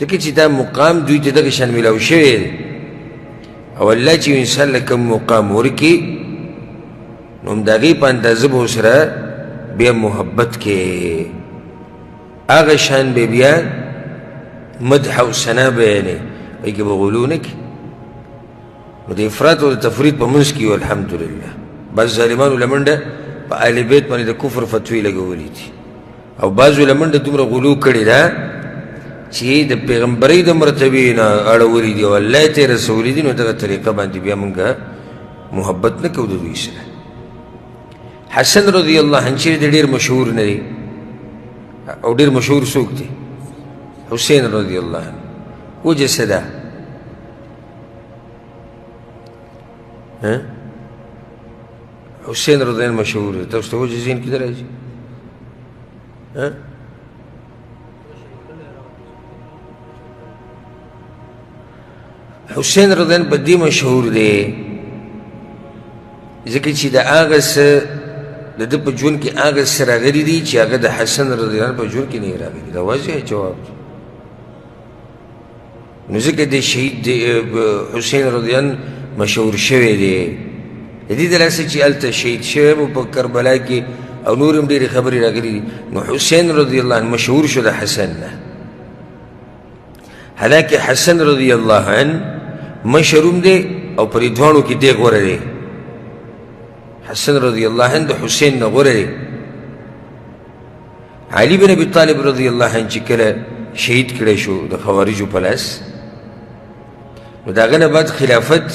ځکه چې دا مقام دوی ته دغه شان میلاو شوی دی. او الله چې انسان له کوم مقام ورکړي نو هم د هغې په اندازه به ورسره بیا محبت کې هغه شان به بیا مدح او ثنا بیانې، پهې کې به غلو نه کړي. نو د افراط او د تفرید په منځ کې الحمدلله بعض ظالمانو له منډه په اهل بیت باندې د کفر فتوی لګولي دي، او بعضو له منډه دومره غلو کړې ده چې د پیغمبرۍ د مرتبې نه اړولي دي او الله یې ته یې رسولي دي. نو دغه طریقه باندې بیا موږ محبت نه کوو د دوی سره. حسن رضی الله عنه چې د ډېر مشهور نه دی او ډېر مشهور څوک دی؟ حسین رضی الله عنه. وجه څه ده؟ حسین رضی الله عنه مشهور دی. تاسو ته وجه ذهن کې نه راځي؟ حسین رضی الله عنه په دې مشهور دی ځکه چې د هغه څه د ده په ژوند کې هغه څه راغلي دي چې هغه د حسن رضی الله عنه په ژوند کې نه یې راغلي. دا واضح جواب دی. نو ځکه د شهید حسین رضی الله عنه مشهور شوی دی. د دې د لاسه چې هلته شهید شوی و په کربلا کې او نور هم ډېرې خبرې راغلي دي. نو حسین رضی الله عنه مشهور شو د حسن نه. حالانکه حسن رضی الله عنه مشر هم دی او په دې دواړو کې دی غوره دی. حسن رضی الله عنه د حسین نه غوره دی. علي بن ابي طالب رضی الله عنه چې کله شهید کړی شو د خوارجو په لاس، نو د هغه نه بعد خلافت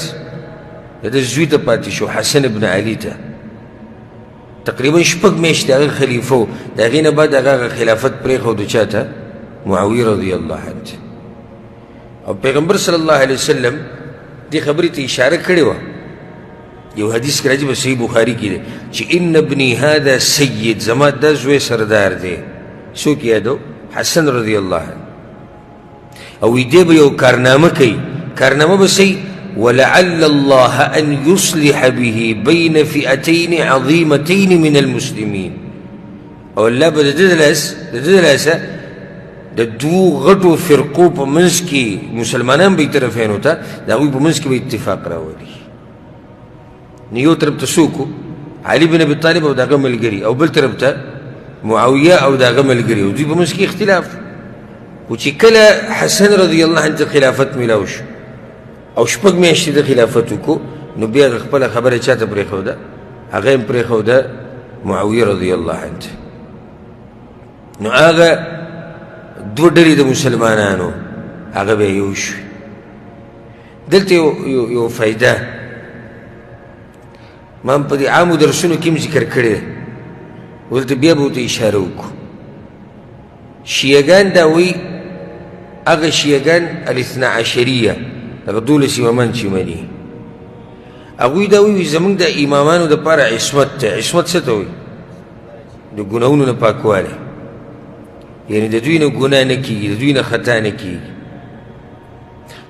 د ده زوی ته پاتې شو حسن ابن علي ته تقریبا 6 میاشتې هغه خلیفه و د هغې نه بعد هغه خلافت پرېښود چا ته معاویه رضی الله عنه او پیغمبر صلی الله علیه وسلم دې خبرې ته اشاره کړې وه یو حدیث کې راځي په صحیح بخاري کې دی چې ان ابني هذا سید زما دا زوی سردار دی څوک یادو حسن رضی الله عنه او دې به یو کارنامه کوي کارنامه به صحیح ولعل الله ان يصلح به بين فئتين عظيمتين من المسلمين او الله به د دې لاسه د دوو غټو فرقو په منځ کې مسلمانان به یې طرفینو ته د هغوی په منځ کې به اتفاق راولي نو یو طرف ته څوک علي بن ابي طالب او د هغه ملګري او بل طرف ته معاویه او د هغه ملګري او دوی په منځ کې اختلاف و چې کله حسن رضی الله عنه ته خلافت میلاو شو او 6 میاشتې د خلافت وکړو نو بیا هغه خپله خبره چا ته پرېښوده هغه یې پرېښوده معاویه رضی الله عنه نو هغه دو ډلې د مسلمانانو هغه به یو شوي دلته یو فایده ما په دې عامو درسونو کې هم ذکر کړی دی ولته بیا به ورته اشاره وکړو شیعګان دا وایي هغه شیعګان الاثنا عشریه هغه 12 امامان چې مني هغوی دا وایي زموږ د امامانو دپاره عصمت دی عصمت څه ته وایي د ګناهونو نه پاکوالی یعنی د دوی نه ګناه نه کېږي د دوی نه خطا نه کېږي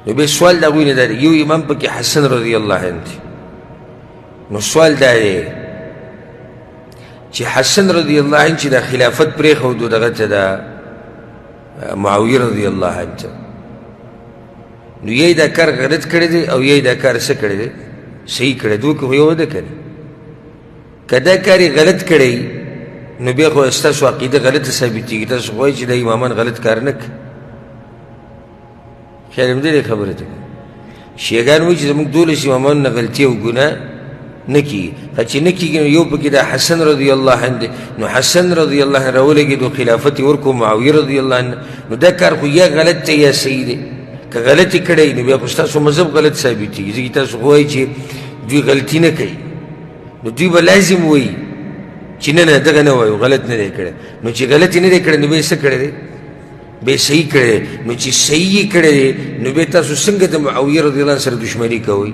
نو بیا سوال د هغوی نه دا دی یو امام پکې حسن رضی الله عنه دی نو سوال دا دی چې حسن رضی الله عنه چې دا خلافت پرېښودو دغه ته د معاویه رضی الله عنه ته نو یی دا کار غلط کړی دی او یی دا کار څه کړی دی صحیح کړی دوی خو یو ده که نه که دا کار یې غلط کړی نو بیا خو ستاسو عقیده غلطه ثابتېږي تاسو خو وایئ چې دا امامان غلط کار نه کوي خیال مې دی دې خبرې ته شیعګان وایي چې زموږ 12 امامانو نه غلطي او ګناه نه کېږي چې نه کېږي نو یو پکې دا حسن رضی الله عنه دی نو حسن رضی الله عنه راولګېدو خلافت یې ورکړو معاویه رضی الله عنه نو دا کار خو یا غلط دی یا صحیح دی که غلط یې کړی نو بیا خو ستاسو مذهب غلط ثابتېږي ځکه تاسو خو وایئ چې دوی غلطي نه کوي نو دوی به لازم وایي چې نه نه دغه نه وایو غلط نه دی کړی نو چې غلط یې نه دی کړی نو بیا یې څه کړی دی بیا یې صحیح کړی دی نو چې صحیح یې کړی دی نو بیا تاسو څنګه د معاویه رضی الله عنه سره دشمني کوئ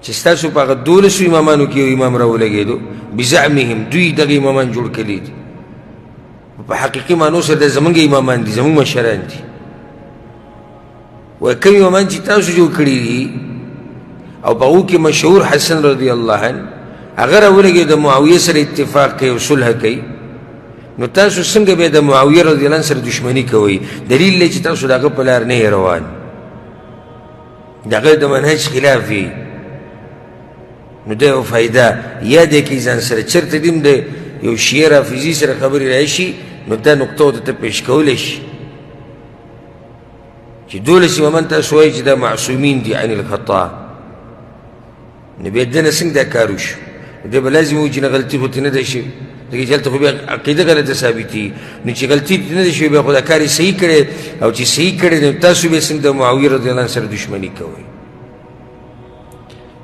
چې ستاسو په هغه 12 امامانو کې یو امام راولګېدو بزعمهم دوی دغه امامان جوړ کړي دي په حقیقي معنو سره د زموږ امامان دي زموږ مشران دي وایي کوم امامان چې تاسو جوړ کړي دي او په هغو کې مشهور حسن رضی الله عنه هغه راولګېد د معاویه سره اتفاق کوي او صلح کوي نو تاسو څنګه بیا د معاویه رضی الله عنه سره دشمني کوئ دلیل دی چې تاسو د هغه په لار نه یې روان د هغه د منهج خلاف وي نو دا یو فایده یاد یې کړئ ځان سره چېرته دې هم د یو شیعه رافضي سره خبرې راشي نو دا نقطه ورته ته پیش کولی شي چې 12 امامان تاسو وایئ چې دا معصومین دي عن الخطا نو بیا دنه څنګه دا کار وشو دی به لازم وي چې نه غلطي خو ترې نه ده شوې ځکه چې هلته خو بیا عقیده غلطه ثابتېږي نو چې غلطي ترې نه ده شوې بیا خو دا کار یې صحیح کړی او چې صحیح کړی نو تاسو بیا څنګه د معاویه رضی الله عنه سره دشمني کوئ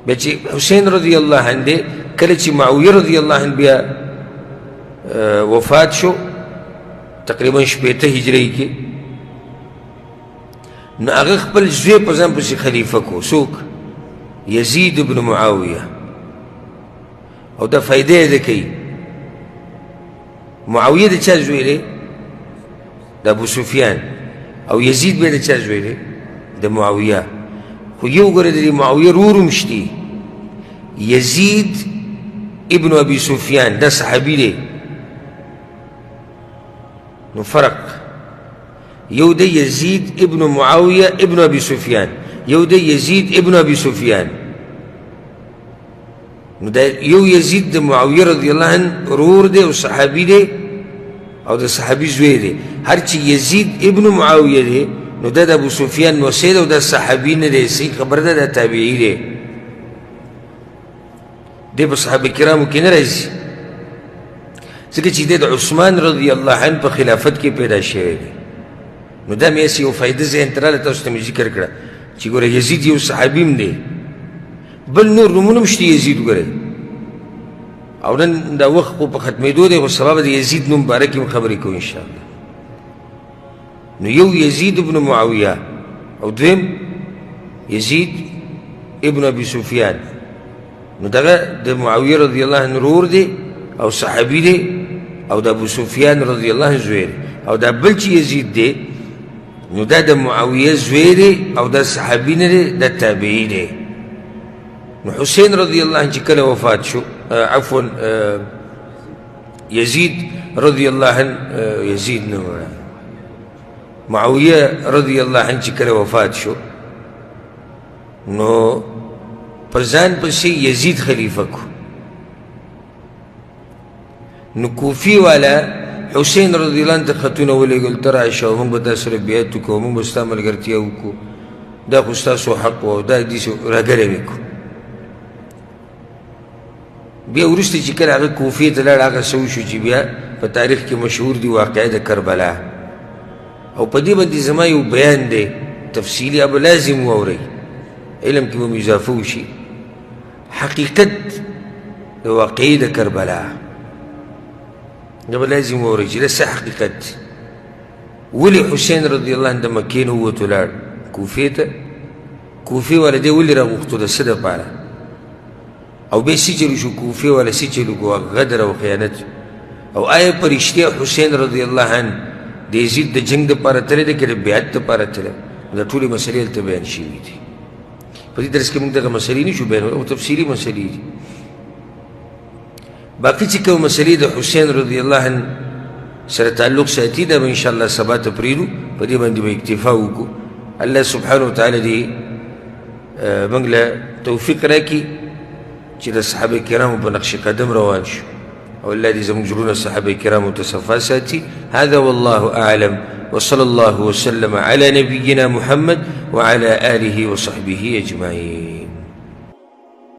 بیا چې حسین رضی الله عنه دی کله چې معاویه رضی الله عنه بیا وفات شو تقریبا 15 هجرۍ کې نو هغه خپل زوی په ځان پسې خلیفه کو څوک یزید ابن معاویه او دا فایده یې ده کوي معاویه د چا زوی دی د ابو سفیان او یزید بیا د چا زوی دی د معاویه خو یو ګوره د معاویه ورور هم شته یزید ابن ابي سفیان دا صحابي دی نو فرق یو دی یزید ابن معاویه ابن ابي سفیان یو دی یزید ابن ابي سفیان نو دا یو یزید د معاویه رضی الله عنه ورور دی او صحابي دی او د صحابي زوی دی هر چې یزید ابن معاویه دی نو دا د ابو سفیان نوسید او دا صحابي نه دی صحیح خبر ده دا تابعي دی دی په صحابه کرامو کې نه راځي ځکه چې دی د عثمان رضی الله عنه په خلافت کې پیدا شوی دی نو دا مې یو فایده ذهن ته راغله تاسو ته مې ذکر کړه چې ګوره یزید یو صحابي هم دی بل نور نومونه هم شته یزید ګورئ او نن دا وخت خو په ختمېدو دی خو سبا به د یزید نوم باره کې هم خبرې کوو انشاءالله نو یو یزید ابن معاویه او دویم یزید ابن ابي سفیان نو دغه د معاویه رضی الله عنه ورور دی او صحابي دی او د ابو سفیان رضی الله عنه زوی دی او دا بل چې یزید دی نو دا د معاویه زوی دی او دا صحابي نه دی دا تابعي دی نو حسین رضی الله عنه چې کله وفات شو عفوا یزید رضی الله عنه یزید نه معاویه رضی الله عنه چې کله وفات شو نو په ځان پسې یزید خلیفه کو نو کوفي والا حسین رضی الله عنه ته خطونه ولېږل ته راشه او موږ به تا سره بیعت وکړو موږ به ستا ملګرتیا وکړو دا خو ستاسو حق و دا داسې راګرې مې کړو بیا وروسته چې کله هغه کوفې ته لاړ هغه څه وشو چې بیا په تاریخ کې مشهور دي واقعه د کربلا او په دې باندې زما یو بیان دی تفصیلي اب لازم واورئ علم کې به مو اضافه وشي حقیقت د واقعې د کربلا دا به لازم واورئ چې دا څه حقیقت ولې حسین رضی الله عنه د مکې نه ووتو لاړ کوفې ته کوفې والا دی ولې راغوښتو د څه دپاره او بیا څه چلو شو کوفې والا څه چلو کو غدر او خیانت او آیا په رښتیا حسین رضی الله عنه د یزید د جنګ دپاره تللی دی که د بیعت دپاره تللی دا ټولې مسلې هلته بیان شوي دي په دې درس کې موږ دغه مسلې نشو بیانولی او تفصیلي مسلې دي باقي چې کوم مسلې د حسین رضی الله عنه سره تعلق ساتي دا به انشاءالله سبا ته پرېږدو په دې باندې به اکتفا وکړو الله سبحانه وتعالی دې موږ له توفیق راکړي چې د صحابه کرامو په نقش قدم روان شو او الله دې زموږ زړونه صحابه کرامو ته صفا ساتي هذا والله أعلم وصلى الله وسلم على نبينا محمد وعلى آله وصحبه أجمعين